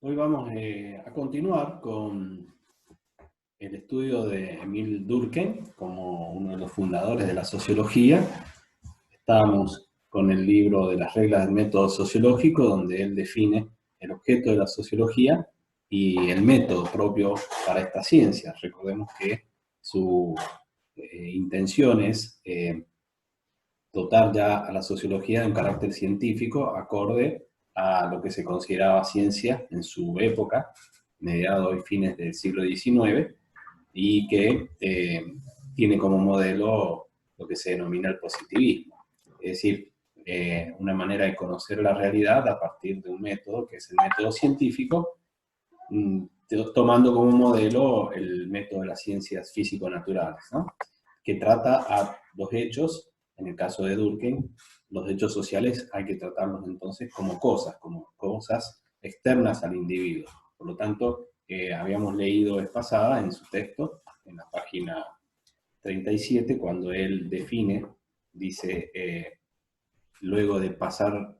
Hoy vamos a continuar con el estudio de Emil Durkheim como uno de los fundadores de la sociología. Estábamos con el libro de las reglas del método sociológico, donde él define el objeto de la sociología y el método propio para esta ciencia. Recordemos que su intención es dotar ya a la sociología de un carácter científico acorde a lo que se consideraba ciencia en su época, mediados y fines del siglo XIX, y que tiene como modelo lo que se denomina el positivismo. Es decir, una manera de conocer la realidad a partir de un método que es el método científico, tomando como modelo el método de las ciencias físico-naturales, ¿no? Que trata a los hechos. En el caso de Durkheim, los hechos sociales hay que tratarlos entonces como cosas externas al individuo. Por lo tanto, habíamos leído vez pasada en su texto, en la página 37, cuando él define, dice, luego de pasar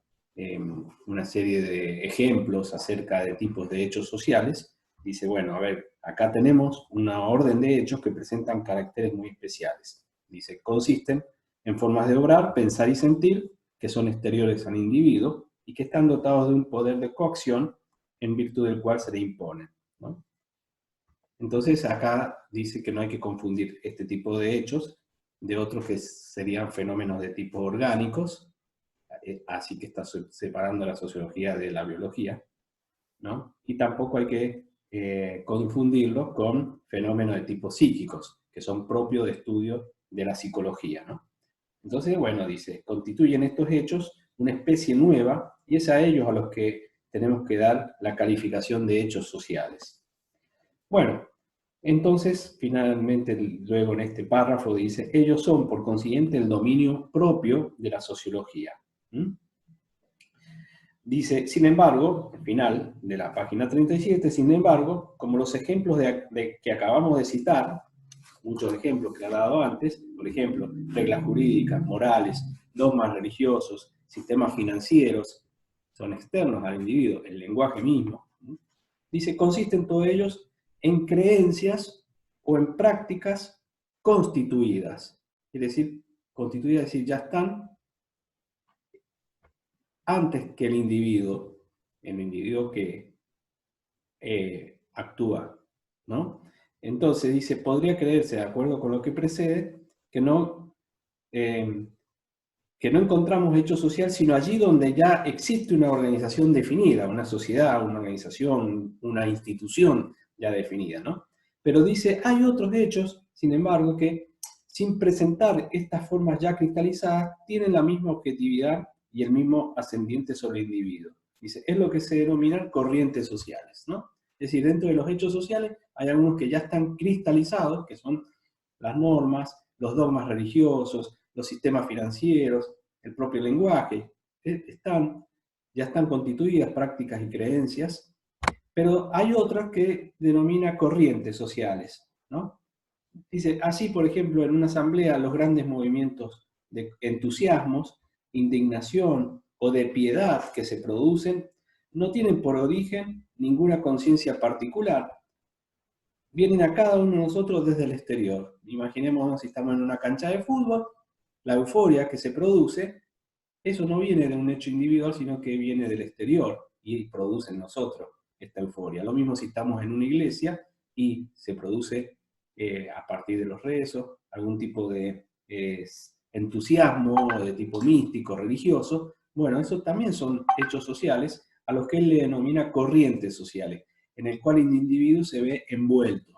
una serie de ejemplos acerca de tipos de hechos sociales, dice, bueno, a ver, acá tenemos una orden de hechos que presentan caracteres muy especiales. Dice, consisten en formas de obrar, pensar y sentir que son exteriores al individuo y que están dotados de un poder de coacción en virtud del cual se le imponen, ¿no? Entonces acá dice que no hay que confundir este tipo de hechos de otros que serían fenómenos de tipo orgánicos, así que está separando la sociología de la biología, ¿no? Y tampoco hay que confundirlos con fenómenos de tipo psíquicos, que son propios de estudio de la psicología, ¿no? Entonces, bueno, dice, constituyen estos hechos una especie nueva y es a ellos a los que tenemos que dar la calificación de hechos sociales. Bueno, entonces, finalmente, luego en este párrafo dice, ellos son, por consiguiente, el dominio propio de la sociología. Dice, sin embargo, al final de la página 37, sin embargo, como los ejemplos que acabamos de citar, muchos ejemplos que ha dado antes, por ejemplo, reglas jurídicas, morales, dogmas religiosos, sistemas financieros, son externos al individuo, el lenguaje mismo. Dice, consisten todos ellos en creencias o en prácticas constituidas. Es decir, constituidas, es decir, ya están antes que el individuo que actúa, ¿no? Entonces dice, podría creerse, de acuerdo con lo que precede, que no encontramos hecho social, sino allí donde ya existe una organización definida, una sociedad, una organización, una institución ya definida, ¿no? Pero dice, hay otros hechos, sin embargo, que sin presentar estas formas ya cristalizadas, tienen la misma objetividad y el mismo ascendiente sobre el individuo. Dice, es lo que se denominan corrientes sociales, ¿no? Es decir, dentro de los hechos sociales hay algunos que ya están cristalizados, que son las normas, los dogmas religiosos, los sistemas financieros, el propio lenguaje, ya están constituidas prácticas y creencias, pero hay otras que denomina corrientes sociales, ¿no? Dice, así, por ejemplo, en una asamblea los grandes movimientos de entusiasmos, indignación o de piedad que se producen no tienen por origen ninguna conciencia particular, vienen a cada uno de nosotros desde el exterior. Imaginémonos si estamos en una cancha de fútbol, la euforia que se produce, eso no viene de un hecho individual, sino que viene del exterior y produce en nosotros esta euforia. Lo mismo si estamos en una iglesia y se produce a partir de los rezos, algún tipo de entusiasmo de tipo místico, religioso. Bueno, esos también son hechos sociales a los que él le denomina corrientes sociales, en el cual el individuo se ve envuelto.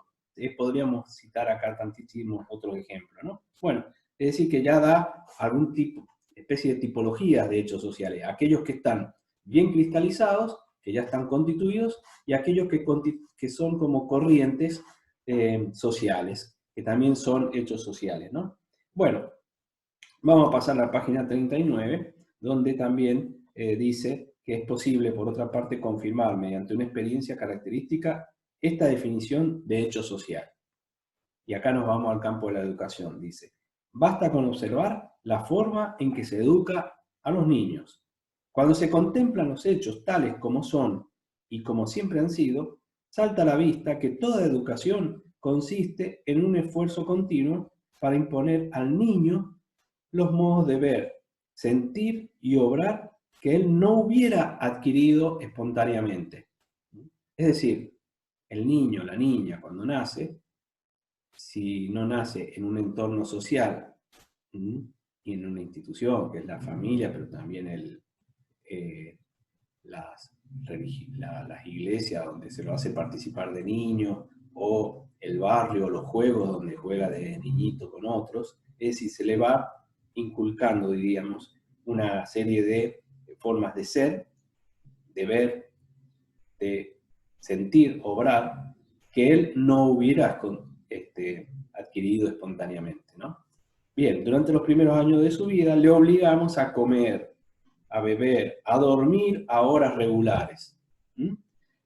Podríamos citar acá tantísimos otros ejemplos, ¿no? Bueno, es decir, que ya da algún tipo, especie de tipologías de hechos sociales, aquellos que están bien cristalizados, que ya están constituidos, y aquellos que son como corrientes sociales, que también son hechos sociales, ¿no? Bueno, vamos a pasar a la página 39, donde también dice que es posible, por otra parte, confirmar mediante una experiencia característica esta definición de hecho social. Y acá nos vamos al campo de la educación, dice. Basta con observar la forma en que se educa a los niños. Cuando se contemplan los hechos tales como son y como siempre han sido, salta a la vista que toda educación consiste en un esfuerzo continuo para imponer al niño los modos de ver, sentir y obrar que él no hubiera adquirido espontáneamente. Es decir, el niño, la niña, cuando nace, si no nace en un entorno social y en una institución, que es la familia, pero también las iglesias donde se lo hace participar de niño, o el barrio, los juegos donde juega de niñito con otros, es decir, se le va inculcando, diríamos, una serie de formas de ser, de ver, de sentir, obrar, que él no hubiera adquirido espontáneamente, ¿no? Bien, durante los primeros años de su vida le obligamos a comer, a beber, a dormir a horas regulares.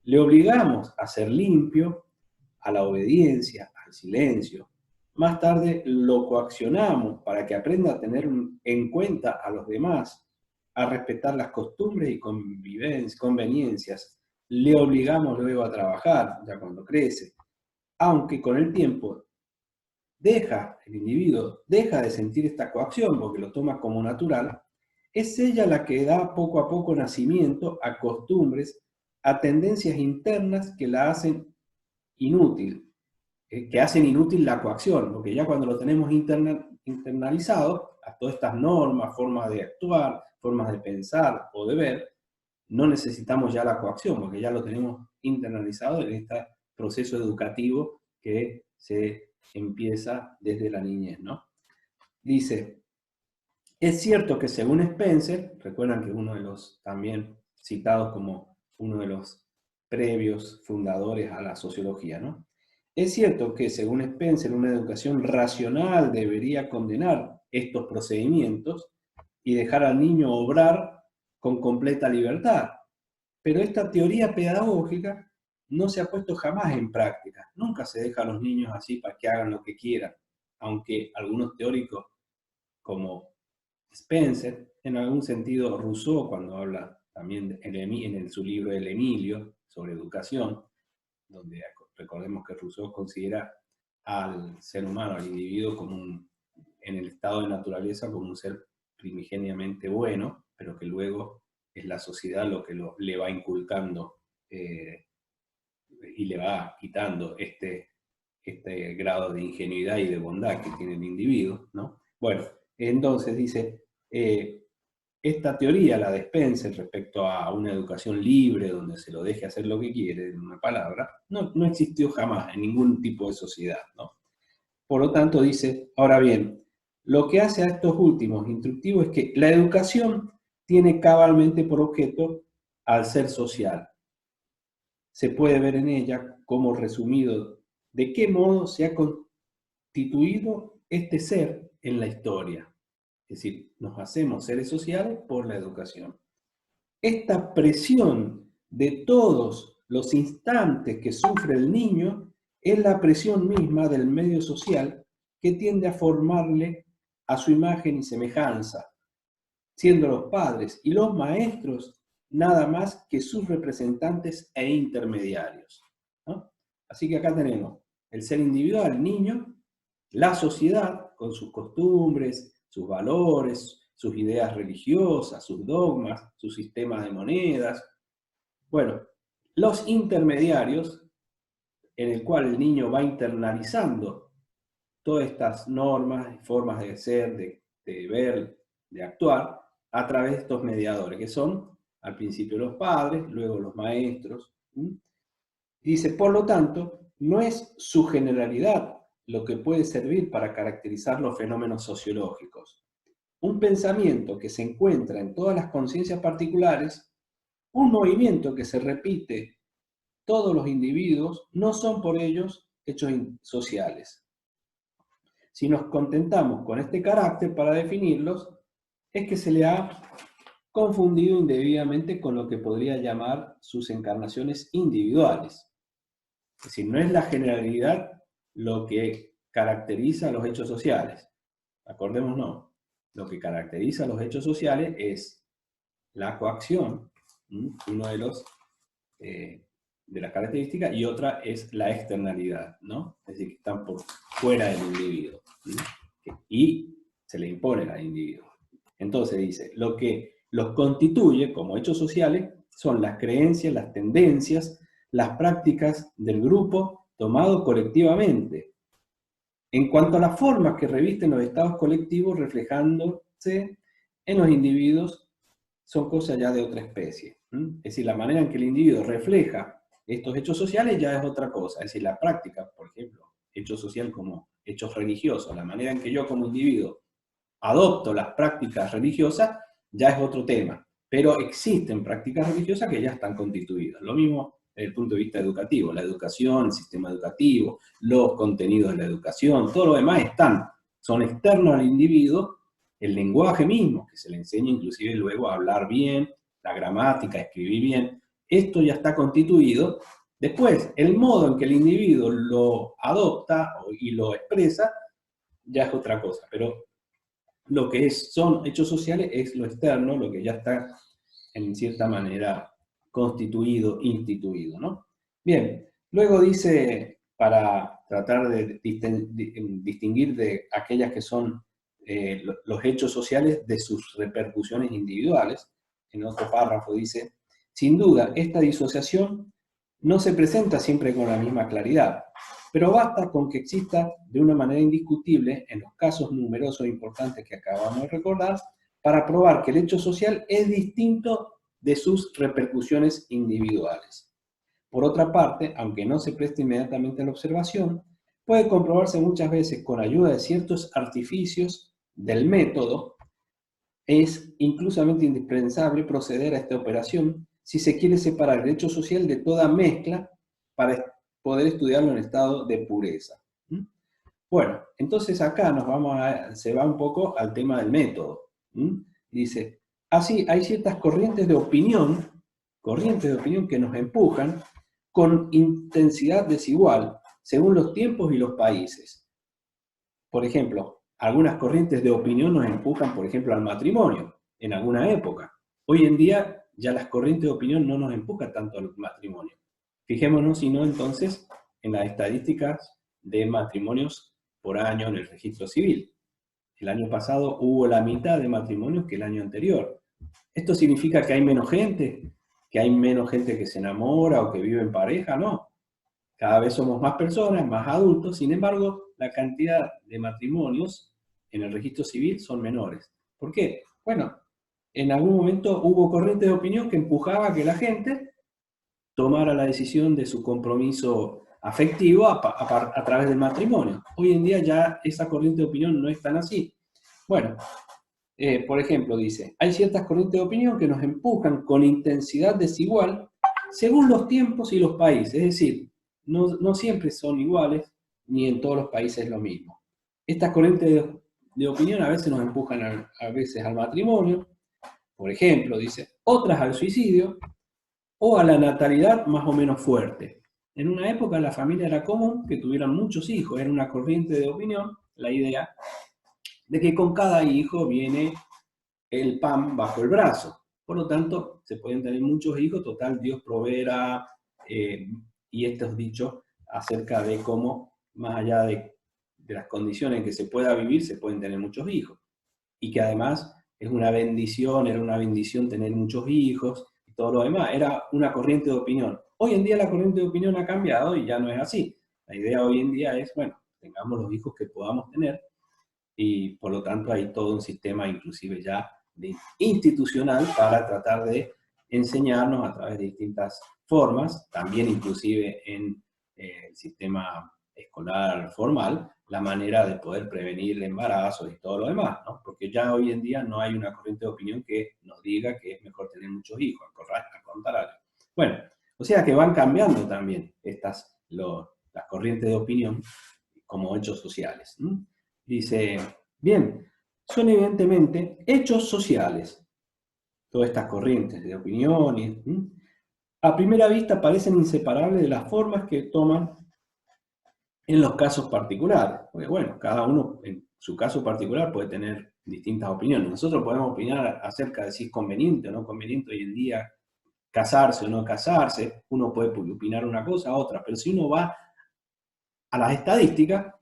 Le obligamos a ser limpio, a la obediencia, al silencio. Más tarde lo coaccionamos para que aprenda a tener en cuenta a los demás, a respetar las costumbres y conveniencias. Le obligamos luego a trabajar, ya cuando crece, aunque con el tiempo el individuo deja de sentir esta coacción porque lo toma como natural, es ella la que da poco a poco nacimiento a costumbres, a tendencias internas que la hacen inútil, que hacen inútil la coacción, porque ya cuando lo tenemos internalizado, a todas estas normas, formas de actuar, formas de pensar o de ver, no necesitamos ya la coacción, porque ya lo tenemos internalizado en este proceso educativo que se empieza desde la niñez, ¿no? Dice, es cierto que según Spencer, recuerdan que uno de los también citados como uno de los previos fundadores a la sociología, ¿no? Es cierto que según Spencer una educación racional debería condenar estos procedimientos y dejar al niño obrar con completa libertad, pero esta teoría pedagógica no se ha puesto jamás en práctica. Nunca se deja a los niños así para que hagan lo que quieran, aunque algunos teóricos como Spencer, en algún sentido Rousseau, cuando habla también en su libro El Emilio sobre educación, donde recordemos que Rousseau considera al ser humano, al individuo, en el estado de naturaleza como un ser primigeniamente bueno, pero que luego es la sociedad lo que le va inculcando y le va quitando este grado de ingenuidad y de bondad que tiene el individuo, ¿no? Bueno, entonces dice, esta teoría, la de Spencer, respecto a una educación libre, donde se lo deje hacer lo que quiere, en una palabra, no existió jamás en ningún tipo de sociedad, ¿no? Por lo tanto, dice, ahora bien, lo que hace a estos últimos instructivos es que la educación tiene cabalmente por objeto al ser social. Se puede ver en ella como resumido de qué modo se ha constituido este ser en la historia. Es decir, nos hacemos seres sociales por la educación. Esta presión de todos los instantes que sufre el niño es la presión misma del medio social que tiende a formarle a su imagen y semejanza, siendo los padres y los maestros nada más que sus representantes e intermediarios, ¿no? Así que acá tenemos el ser individual, el niño, la sociedad con sus costumbres, sus valores, sus ideas religiosas, sus dogmas, sus sistemas de monedas. Bueno, los intermediarios, en el cual el niño va internalizando todas estas normas y formas de ser, de ver, de actuar, a través de estos mediadores, que son al principio los padres, luego los maestros. Dice, por lo tanto, no es su generalidad lo que puede servir para caracterizar los fenómenos sociológicos. Un pensamiento que se encuentra en todas las conciencias particulares, un movimiento que se repite todos los individuos, no son por ellos hechos sociales. Si nos contentamos con este carácter para definirlos, es que se le ha confundido indebidamente con lo que podría llamar sus encarnaciones individuales. Es decir, no es la generalidad lo que caracteriza a los hechos sociales. Acordémonos, lo que caracteriza a los hechos sociales es la coacción, uno de los de las características, y otra es la externalidad, ¿no? Es decir, que están por fuera del individuo, ¿no? Y se le imponen al individuo. Entonces dice, lo que los constituye como hechos sociales son las creencias, las tendencias, las prácticas del grupo tomado colectivamente. En cuanto a las formas que revisten los estados colectivos reflejándose en los individuos, son cosas ya de otra especie. Es decir, la manera en que el individuo refleja estos hechos sociales ya es otra cosa. Es decir, la práctica, por ejemplo, hecho social como hechos religiosos, la manera en que yo como individuo adopto las prácticas religiosas, ya es otro tema. Pero existen prácticas religiosas que ya están constituidas. Lo mismo desde el punto de vista educativo, la educación, el sistema educativo, los contenidos de la educación, todo lo demás son externos al individuo, el lenguaje mismo, que se le enseña inclusive luego a hablar bien, la gramática, a escribir bien, esto ya está constituido. Después, el modo en que el individuo lo adopta y lo expresa, ya es otra cosa, pero lo que son hechos sociales es lo externo, lo que ya está en cierta manera constituido, instituido, ¿no? Bien, luego dice, para tratar de distinguir de aquellas que son los hechos sociales de sus repercusiones individuales, en otro párrafo dice, sin duda, esta disociación no se presenta siempre con la misma claridad, pero basta con que exista de una manera indiscutible en los casos numerosos e importantes que acabamos de recordar, para probar que el hecho social es distinto de sus repercusiones individuales. Por otra parte, aunque no se preste inmediatamente a la observación, puede comprobarse muchas veces con ayuda de ciertos artificios del método. Es inclusivamente indispensable proceder a esta operación si se quiere separar el hecho social de toda mezcla para poder estudiarlo en estado de pureza. Bueno, entonces acá se va un poco al tema del método. Dice, así hay ciertas corrientes de opinión que nos empujan con intensidad desigual según los tiempos y los países. Por ejemplo, algunas corrientes de opinión nos empujan, por ejemplo, al matrimonio, en alguna época. Hoy en día ya las corrientes de opinión no nos empujan tanto al matrimonio. Fijémonos, si no, entonces, en las estadísticas de matrimonios por año en el registro civil. El año pasado hubo la mitad de matrimonios que el año anterior. ¿Esto significa que hay menos gente? ¿Que hay menos gente que se enamora o que vive en pareja? No. Cada vez somos más personas, más adultos, sin embargo, la cantidad de matrimonios en el registro civil son menores. ¿Por qué? Bueno, en algún momento hubo corrientes de opinión que empujaba a que la gente tomara la decisión de su compromiso afectivo a través del matrimonio. Hoy en día ya esa corriente de opinión no es tan así. Bueno, por ejemplo, dice, hay ciertas corrientes de opinión que nos empujan con intensidad desigual según los tiempos y los países. Es decir, no siempre son iguales, ni en todos los países es lo mismo. Estas corrientes de opinión a veces nos empujan a veces al matrimonio, por ejemplo, dice, otras al suicidio, o a la natalidad más o menos fuerte. En una época la familia era común que tuvieran muchos hijos, era una corriente de opinión, la idea de que con cada hijo viene el pan bajo el brazo. Por lo tanto, se pueden tener muchos hijos, total, Dios proveerá, y estos dichos acerca de cómo, más allá de las condiciones en que se pueda vivir, se pueden tener muchos hijos. Y que además es una bendición, era una bendición tener muchos hijos, y todo lo demás. Era una corriente de opinión. Hoy en día la corriente de opinión ha cambiado y ya no es así. La idea hoy en día es, bueno, tengamos los hijos que podamos tener, y por lo tanto hay todo un sistema inclusive ya institucional para tratar de enseñarnos a través de distintas formas, también inclusive en el sistema escolar formal, la manera de poder prevenir embarazos y todo lo demás, ¿no? Porque ya hoy en día no hay una corriente de opinión que nos diga que es mejor tener muchos hijos, al contrario. Bueno, o sea que van cambiando también las corrientes de opinión como hechos sociales. Dice, bien, son evidentemente hechos sociales, todas estas corrientes de opiniones, a primera vista parecen inseparables de las formas que toman en los casos particulares, porque bueno, cada uno en su caso particular puede tener distintas opiniones. Nosotros podemos opinar acerca de si es conveniente o no conveniente hoy en día casarse o no casarse, uno puede opinar una cosa, otra, pero si uno va a las estadísticas,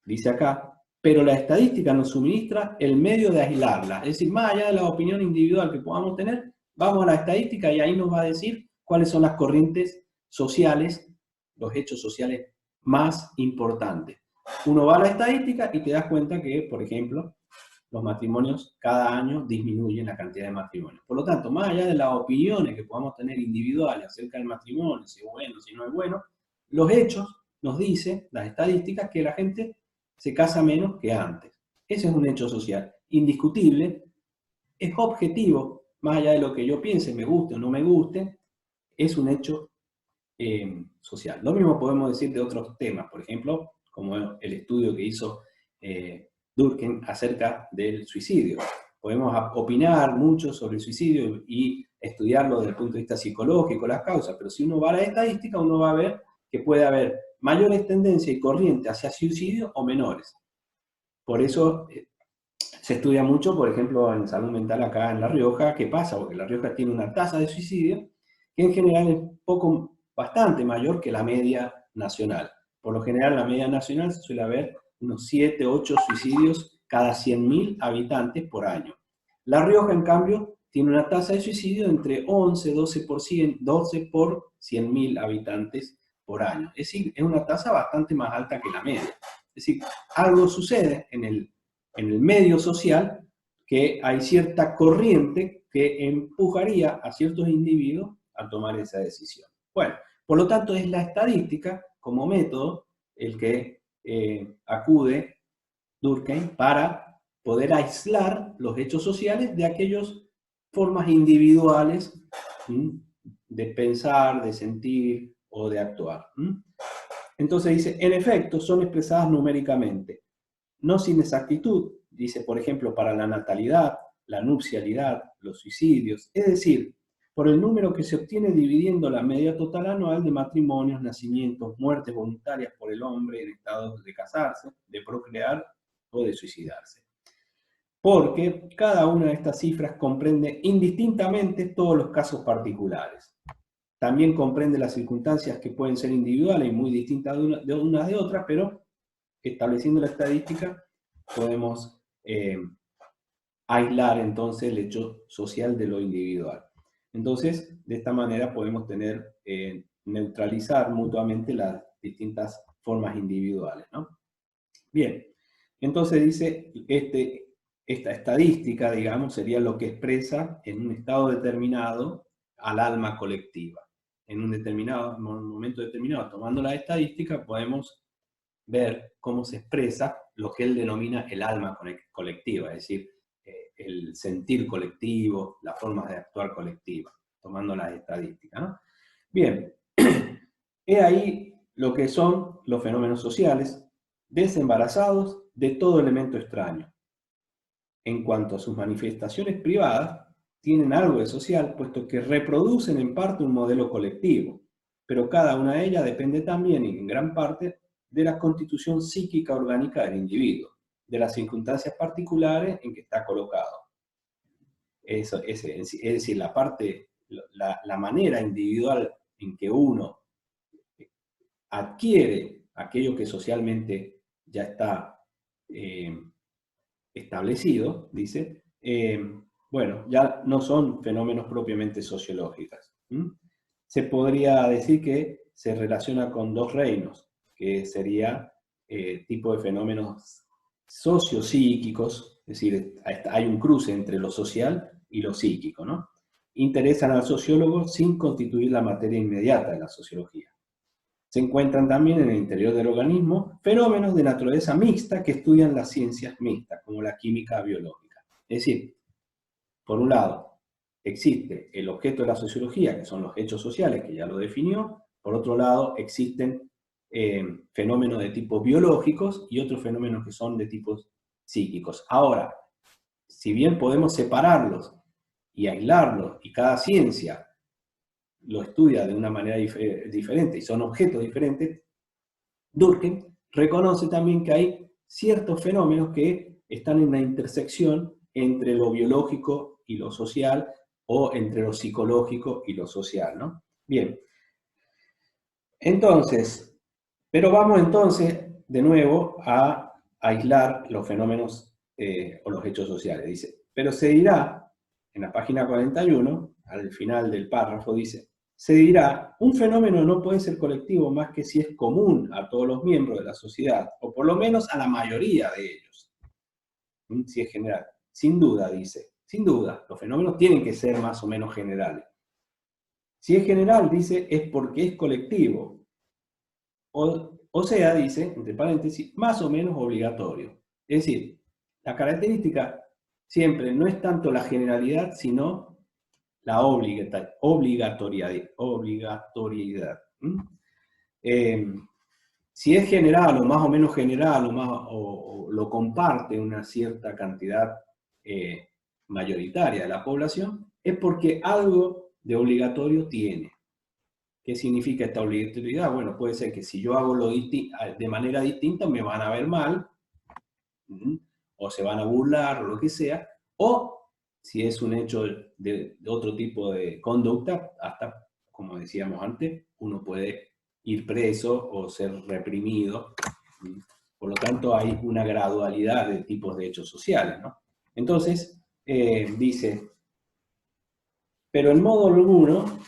dice acá, pero la estadística nos suministra el medio de aislarla. Es decir, más allá de la opinión individual que podamos tener, vamos a la estadística y ahí nos va a decir cuáles son las corrientes sociales, los hechos sociales más importantes. Uno va a la estadística y te das cuenta que, por ejemplo, los matrimonios cada año disminuyen la cantidad de matrimonios. Por lo tanto, más allá de las opiniones que podamos tener individuales acerca del matrimonio, si es bueno, si no es bueno, los hechos nos dicen, las estadísticas, que la gente se casa menos que antes. Ese es un hecho social indiscutible, es objetivo, más allá de lo que yo piense, me guste o no me guste, es un hecho social. Lo mismo podemos decir de otros temas, por ejemplo, como el estudio que hizo Durkheim acerca del suicidio. Podemos opinar mucho sobre el suicidio y estudiarlo desde el punto de vista psicológico, las causas, pero si uno va a la estadística, uno va a ver que puede haber mayores tendencias y corrientes hacia suicidio o menores. Por eso se estudia mucho, por ejemplo, en salud mental acá en La Rioja. ¿Qué pasa? Porque La Rioja tiene una tasa de suicidio que en general es bastante mayor que la media nacional. Por lo general, la media nacional se suele haber unos 7, 8 suicidios cada 100.000 habitantes por año. La Rioja, en cambio, tiene una tasa de suicidio entre 11, 12 por 100.000 habitantes por año. Es decir, es una tasa bastante más alta que la media. Es decir, algo sucede en el medio social, que hay cierta corriente que empujaría a ciertos individuos a tomar esa decisión. Bueno, por lo tanto es la estadística como método el que acude Durkheim para poder aislar los hechos sociales de aquellas formas individuales de pensar, de sentir o de actuar. Entonces dice, en efecto, son expresadas numéricamente, no sin exactitud, dice, por ejemplo, para la natalidad, la nupcialidad, los suicidios, es decir, por el número que se obtiene dividiendo la media total anual de matrimonios, nacimientos, muertes voluntarias por el hombre en estado de casarse, de procrear o de suicidarse. Porque cada una de estas cifras comprende indistintamente todos los casos particulares. También comprende las circunstancias que pueden ser individuales y muy distintas de unas de otras, pero estableciendo la estadística podemos aislar entonces el hecho social de lo individual. Entonces, de esta manera podemos tener, neutralizar mutuamente las distintas formas individuales, ¿no? Bien, entonces dice, esta estadística, digamos, sería lo que expresa en un estado determinado al alma colectiva. En un momento determinado, tomando la estadística, podemos ver cómo se expresa lo que él denomina el alma colectiva, es decir, el sentir colectivo, las formas de actuar colectiva, tomando las estadísticas, ¿no? Bien, he ahí lo que son los fenómenos sociales, desembarazados de todo elemento extraño. En cuanto a sus manifestaciones privadas, tienen algo de social, puesto que reproducen en parte un modelo colectivo, pero cada una de ellas depende también, y en gran parte, de la constitución psíquica orgánica del individuo, de las circunstancias particulares en que está colocado. Es decir, la manera individual en que uno adquiere aquello que socialmente ya está establecido, dice, bueno, ya no son fenómenos propiamente sociológicos. Se podría decir que se relaciona con dos reinos, que sería tipo de fenómenos sociopsíquicos, es decir, hay un cruce entre lo social y lo psíquico, ¿no? Interesan al sociólogo sin constituir la materia inmediata de la sociología. Se encuentran también en el interior del organismo fenómenos de naturaleza mixta que estudian las ciencias mixtas, como la química biológica. Es decir, por un lado, existe el objeto de la sociología, que son los hechos sociales, que ya lo definió. Por otro lado, existen fenómenos de tipo biológicos y otros fenómenos que son de tipos psíquicos. Ahora, si bien podemos separarlos y aislarlos, y cada ciencia lo estudia de una manera diferente y son objetos diferentes, Durkheim reconoce también que hay ciertos fenómenos que están en la intersección entre lo biológico y lo social, o entre lo psicológico y lo social, ¿no? Bien, entonces, pero vamos entonces de nuevo a aislar los fenómenos o los hechos sociales. Dice, pero se dirá, en la página 41, al final del párrafo dice, se dirá, un fenómeno no puede ser colectivo más que si es común a todos los miembros de la sociedad, o por lo menos a la mayoría de ellos. Si es general. Sin duda, dice, sin duda, los fenómenos tienen que ser más o menos generales. Si es general, dice, es porque es colectivo. O sea, dice, entre paréntesis, más o menos obligatorio. Es decir, la característica siempre no es tanto la generalidad, sino la obligatoriedad. Si es general o más o menos general o lo comparte una cierta cantidad mayoritaria de la población, es porque algo de obligatorio tiene. ¿Qué significa esta obligatoriedad? Bueno, puede ser que si yo hago de manera distinta me van a ver mal, o se van a burlar, o lo que sea, o si es un hecho de otro tipo de conducta, hasta, como decíamos antes, uno puede ir preso o ser reprimido. Por lo tanto, hay una gradualidad de tipos de hechos sociales, ¿no? Entonces, dice, pero en modo alguno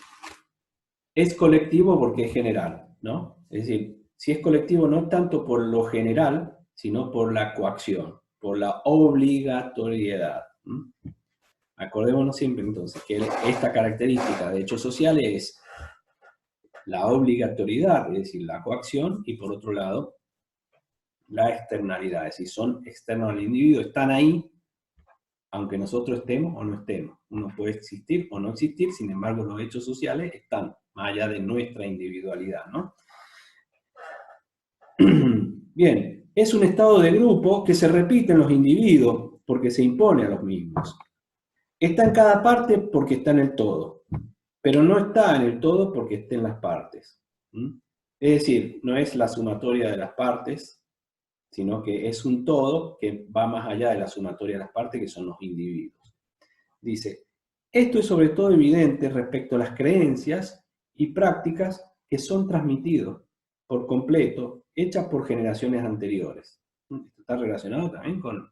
es colectivo porque es general, ¿no? Es decir, si es colectivo no es tanto por lo general, sino por la coacción, por la obligatoriedad. Acordémonos siempre entonces que esta característica de hechos sociales es la obligatoriedad, es decir, la coacción, y por otro lado, la externalidad, es decir, son externos al individuo, están ahí, aunque nosotros estemos o no estemos. Uno puede existir o no existir, sin embargo, los hechos sociales están más allá de nuestra individualidad, ¿no? Bien, es un estado de grupo que se repite en los individuos porque se impone a los mismos. Está en cada parte porque está en el todo, pero no está en el todo porque está en las partes. Es decir, no es la sumatoria de las partes, sino que es un todo que va más allá de la sumatoria de las partes, que son los individuos. Dice, esto es sobre todo evidente respecto a las creencias y prácticas que son transmitidos por completo, hechas por generaciones anteriores. Esto está relacionado también con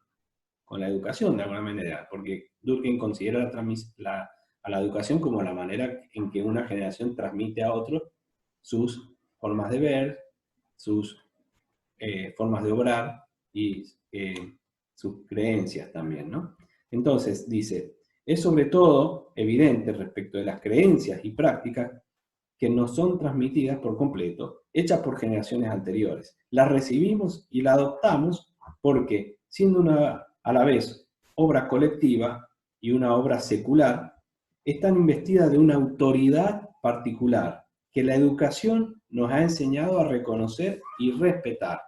la educación, de alguna manera, porque Durkheim considera a la educación como la manera en que una generación transmite a otros sus formas de ver, sus formas de obrar y sus creencias también, ¿no? Entonces, dice, es sobre todo evidente respecto de las creencias y prácticas que nos son transmitidas por completo, hechas por generaciones anteriores. Las recibimos y las adoptamos porque, siendo a la vez obra colectiva y una obra secular, están investidas de una autoridad particular que la educación nos ha enseñado a reconocer y respetar.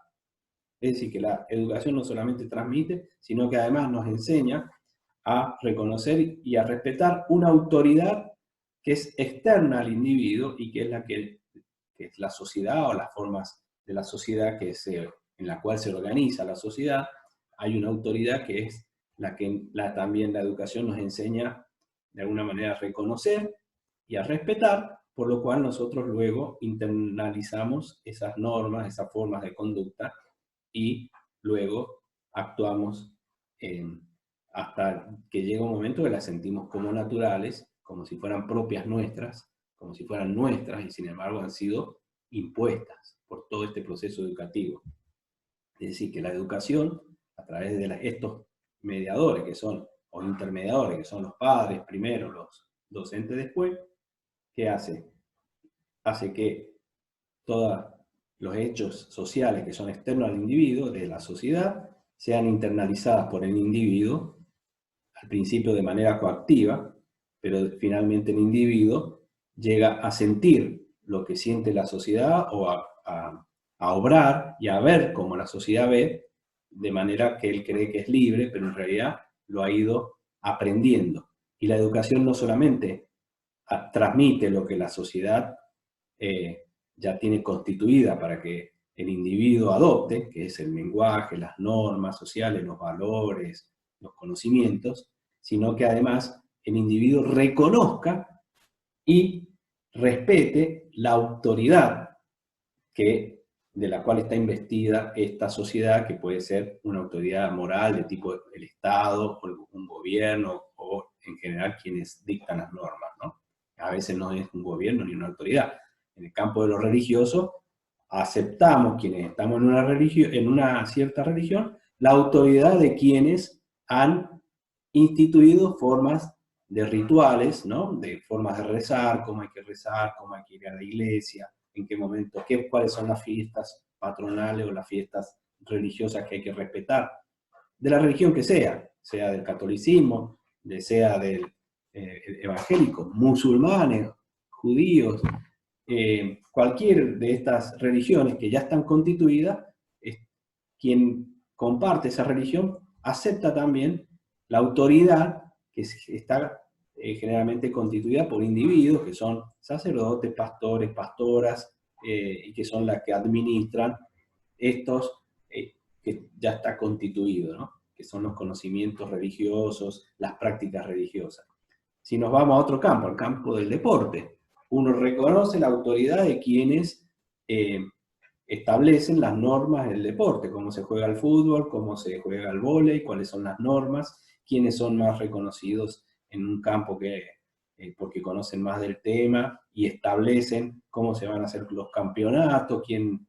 Es decir, que la educación no solamente transmite, sino que además nos enseña a reconocer y a respetar una autoridad que es externa al individuo y que es que es la sociedad o las formas de la sociedad en la cual se organiza la sociedad. Hay una autoridad que es la que también la educación nos enseña de alguna manera a reconocer y a respetar, por lo cual nosotros luego internalizamos esas normas, esas formas de conducta y luego actuamos hasta que llega un momento que las sentimos como naturales, como si fueran propias nuestras, como si fueran nuestras, y sin embargo han sido impuestas por todo este proceso educativo. Es decir, que la educación, a través de estos mediadores que son, o intermediadores, que son los padres primero, los docentes después, ¿qué hace? Hace que todos los hechos sociales que son externos al individuo, de la sociedad, sean internalizadas por el individuo, al principio de manera coactiva, pero finalmente el individuo llega a sentir lo que siente la sociedad o a obrar y a ver como la sociedad ve, de manera que él cree que es libre, pero en realidad lo ha ido aprendiendo. Y la educación no solamente transmite lo que la sociedad ya tiene constituida para que el individuo adopte, que es el lenguaje, las normas sociales, los valores, los conocimientos, sino que además el individuo reconozca y respete la autoridad de la cual está investida esta sociedad, que puede ser una autoridad moral de tipo el Estado, o un gobierno, o en general quienes dictan las normas, ¿no? A veces no es un gobierno ni una autoridad. En el campo de lo religioso, aceptamos, quienes estamos en una cierta religión, la autoridad de quienes han instituido formas de rituales, ¿no? De formas de rezar, cómo hay que rezar, cómo hay que ir a la iglesia, en qué momento, cuáles son las fiestas patronales o las fiestas religiosas que hay que respetar, de la religión que sea del catolicismo, sea del evangélico, musulmanes, judíos, cualquier de estas religiones que ya están constituidas, quien comparte esa religión acepta también la autoridad que está generalmente constituida por individuos que son sacerdotes, pastores, pastoras, y que son las que administran estos que ya está constituido, ¿no? Que son los conocimientos religiosos, las prácticas religiosas. Si nos vamos a otro campo, al campo del deporte, uno reconoce la autoridad de quienes establecen las normas del deporte, cómo se juega el fútbol, cómo se juega el vóley, cuáles son las normas, quiénes son más reconocidos en un campo porque conocen más del tema y establecen cómo se van a hacer los campeonatos,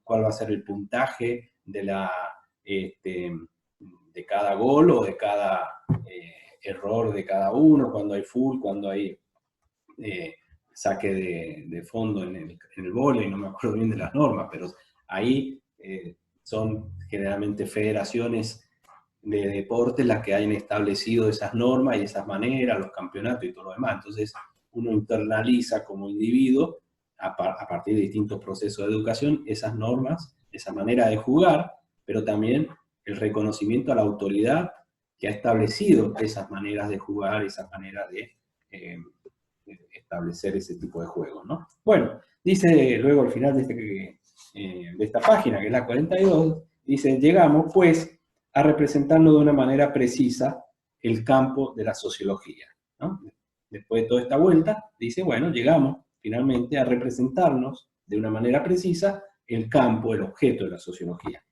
cuál va a ser el puntaje de cada gol o de cada error de cada uno, cuando hay full, cuando hay saque de fondo en el vóley, no me acuerdo bien de las normas, pero ahí son generalmente federaciones de deportes las que hayan establecido esas normas y esas maneras, los campeonatos y todo lo demás. Entonces uno internaliza como individuo, a partir de distintos procesos de educación, esas normas, esa manera de jugar, pero también el reconocimiento a la autoridad que ha establecido esas maneras de jugar, esas maneras de establecer ese tipo de juegos, ¿no? Bueno, dice luego al final de esta página, que es la 42, dice, llegamos pues a representarnos de una manera precisa el campo de la sociología, ¿no? Después de toda esta vuelta, dice, bueno, llegamos finalmente a representarnos de una manera precisa el campo, el objeto de la sociología.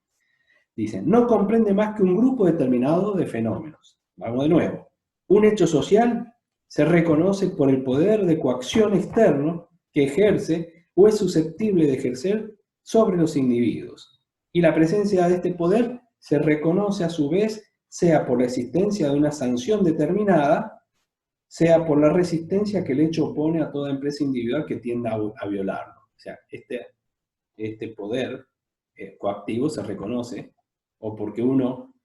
Dice, no comprende más que un grupo determinado de fenómenos. Vamos de nuevo. Un hecho social se reconoce por el poder de coacción externo que ejerce o es susceptible de ejercer sobre los individuos. Y la presencia de este poder se reconoce a su vez, sea por la existencia de una sanción determinada, sea por la resistencia que el hecho opone a toda empresa individual que tienda a violarlo. O sea, este poder coactivo se reconoce, o porque uno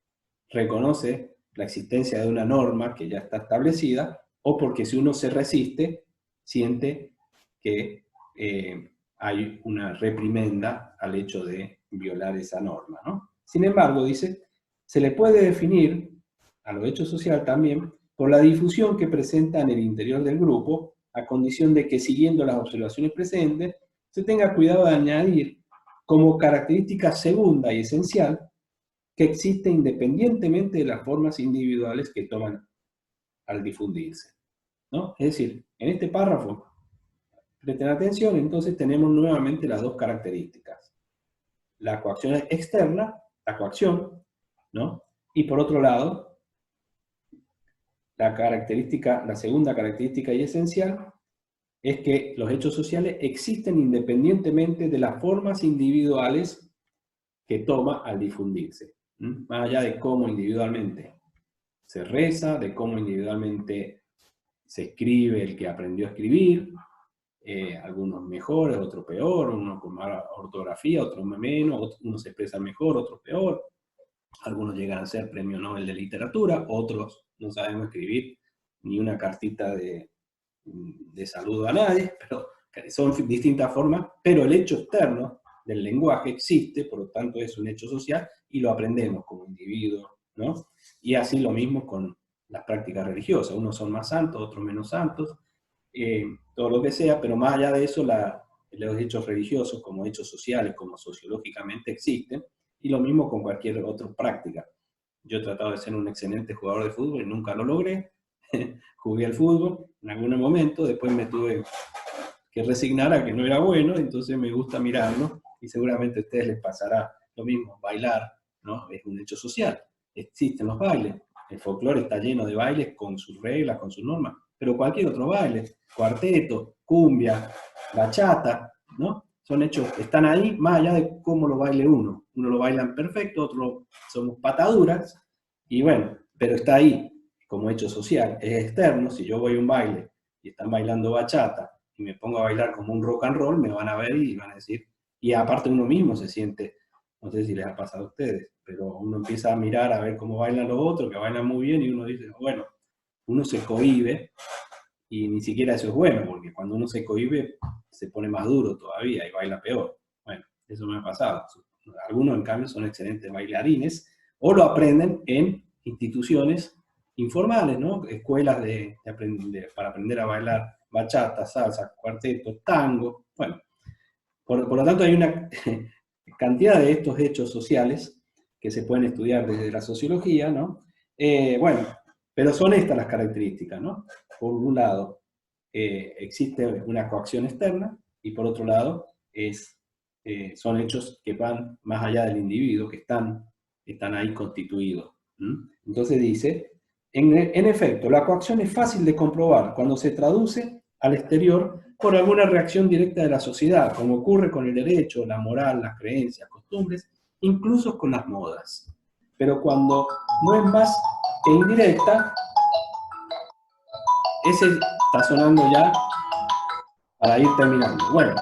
reconoce la existencia de una norma que ya está establecida, o porque si uno se resiste, siente que hay una reprimenda al hecho de violar esa norma, ¿no? Sin embargo, dice, se le puede definir a lo hecho social también por la difusión que presenta en el interior del grupo, a condición de que, siguiendo las observaciones presentes, se tenga cuidado de añadir como característica segunda y esencial que existe independientemente de las formas individuales que toman al difundirse, ¿no? Es decir, en este párrafo, presten atención, entonces tenemos nuevamente las dos características. La coacción externa, la coacción, ¿no? Y por otro lado, la segunda característica y esencial es que los hechos sociales existen independientemente de las formas individuales que toma al difundirse. Más allá de cómo individualmente se reza, de cómo individualmente se escribe el que aprendió a escribir, algunos mejores, otros peor, uno con mala ortografía, otros menos, unos se expresan mejor, otros peor, algunos llegan a ser premio Nobel de literatura, otros no sabemos escribir ni una cartita de saludo a nadie, pero son distintas formas, pero el hecho externo del lenguaje existe, por lo tanto es un hecho social y lo aprendemos como individuos, ¿no? Y así lo mismo con las prácticas religiosas, unos son más santos, otros menos santos, todo lo que sea, pero más allá de eso, los hechos religiosos como hechos sociales, como sociológicamente existen, y lo mismo con cualquier otra práctica. Yo he tratado de ser un excelente jugador de fútbol y nunca lo logré, jugué al fútbol en algún momento, después me tuve que resignar a que no era bueno, entonces me gusta mirarlo, y seguramente a ustedes les pasará lo mismo, bailar, ¿no? Es un hecho social, existen los bailes, el folclore está lleno de bailes con sus reglas, con sus normas, pero cualquier otro baile, cuarteto, cumbia, bachata, ¿no? Son hechos, están ahí más allá de cómo lo baile uno. Uno lo bailan perfecto, otro somos pataduras, y bueno, pero está ahí como hecho social, es externo. Si yo voy a un baile y están bailando bachata y me pongo a bailar como un rock and roll, me van a ver y van a decir, y aparte uno mismo se siente, no sé si les ha pasado a ustedes, pero uno empieza a mirar a ver cómo bailan los otros, que bailan muy bien, y uno dice, bueno, uno se cohíbe, y ni siquiera eso es bueno, porque cuando uno se cohíbe se pone más duro todavía y baila peor. Bueno, eso me ha pasado. Algunos, en cambio, son excelentes bailarines, o lo aprenden en instituciones informales, ¿no? Escuelas para aprender a bailar bachata, salsa, cuarteto, tango. Bueno, por lo tanto hay una cantidad de estos hechos sociales que se pueden estudiar desde la sociología, ¿no? Bueno, pero son estas las características, ¿no? Por un lado, existe una coacción externa, y por otro lado, son hechos que van más allá del individuo, que están ahí constituidos. Entonces dice, en efecto, la coacción es fácil de comprobar cuando se traduce al exterior por alguna reacción directa de la sociedad, como ocurre con el derecho, la moral, las creencias, costumbres, incluso con las modas. Pero cuando no es más que indirecta, ese está sonando ya para ir terminando. Bueno,